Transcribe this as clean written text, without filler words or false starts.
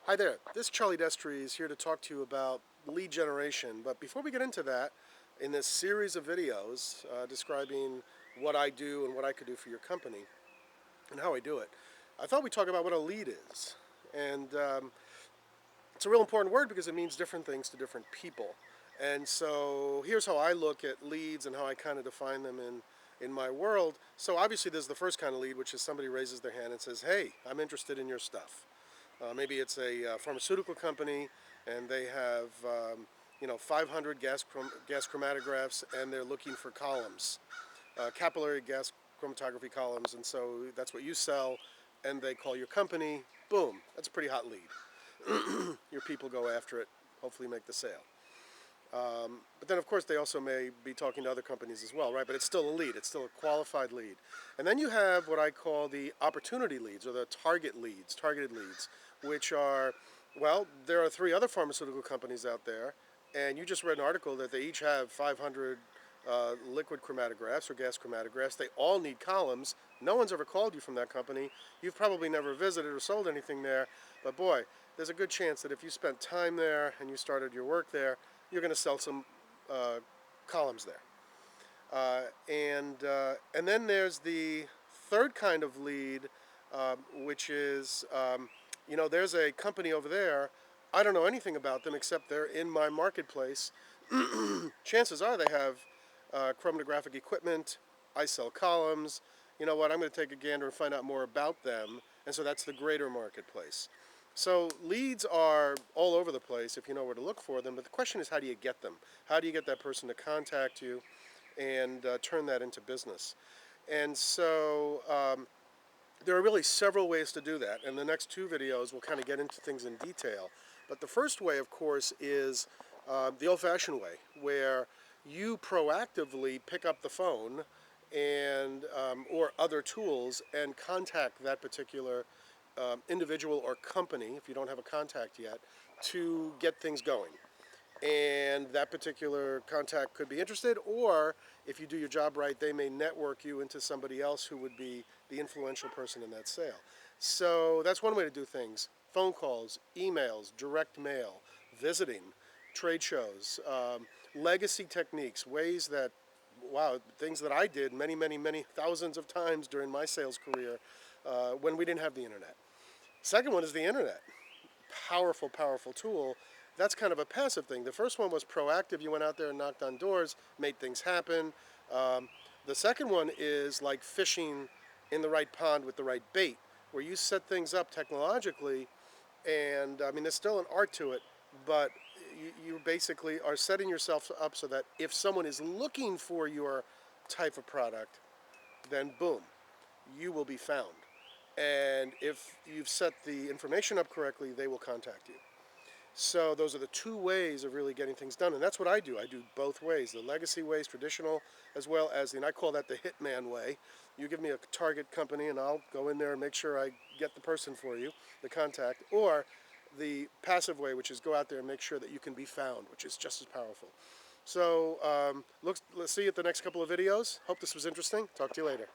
Hi there, this is Charlie Destry here to talk to you about lead generation. But before we get into that, in this series of videos describing what I do and what I could do for your company and how I do it, I thought we'd talk about what a lead is. And it's a real important word because it means different things to different people. And so here's how I look at leads and how I kind of define them in my world. So obviously there's the first kind of lead, which is somebody raises their hand and says, hey, I'm interested in your stuff. Maybe it's a pharmaceutical company, and they have 500 gas chromatographs, and they're looking for columns, capillary gas chromatography columns, and so that's what you sell, and they call your company. Boom, that's a pretty hot lead. Your people go after it, hopefully make the sale. But then, of course, they also may be talking to other companies as well, right? But it's still a lead. It's still a qualified lead. And then you have what I call the opportunity leads, or the targeted leads, which are, well, there are 3 other pharmaceutical companies out there, and you just read an article that they each have 500 liquid chromatographs or gas chromatographs. They all need columns. No one's ever called you from that company. You've probably never visited or sold anything there. But boy, there's a good chance that if you spent time there and you started your work there, you're going to sell some columns there. And then there's the third kind of lead, which is, there's a company over there. I don't know anything about them except they're in my marketplace. Chances are they have chromatographic equipment. I sell columns. You know what? I'm going to take a gander and find out more about them. And so that's the greater marketplace. So leads are all over the place if you know where to look for them, but the question is, how do you get them? How do you get that person to contact you and turn that into business? And so there are really several ways to do that, and the next 2 videos will kind of get into things in detail. But the first way, of course, is the old-fashioned way, where you proactively pick up the phone and or other tools and contact that particular individual or company, if you don't have a contact yet, to get things going. And that particular contact could be interested, or if you do your job right, they may network you into somebody else who would be the influential person in that sale. So that's one way to do things. Phone calls, emails, direct mail, visiting, trade shows, legacy techniques, ways that, wow, things that I did many, many, many thousands of times during my sales career when we didn't have the internet. Second one is the internet. Powerful, powerful tool. That's kind of a passive thing. The first one was proactive. You went out there and knocked on doors, made things happen. The second one is like fishing in the right pond with the right bait, where you set things up technologically, and I mean, there's still an art to it, but you basically are setting yourself up so that if someone is looking for your type of product, then boom, you will be found. And if you've set the information up correctly, they will contact you. So those are the 2 ways of really getting things done. And that's what I do. I do both ways, the legacy ways, traditional, as well as, and I call that the hitman way. You give me a target company and I'll go in there and make sure I get the person for you, the contact. Or the passive way, which is go out there and make sure that you can be found, which is just as powerful. So let's see you at the next couple of videos. Hope this was interesting. Talk to you later.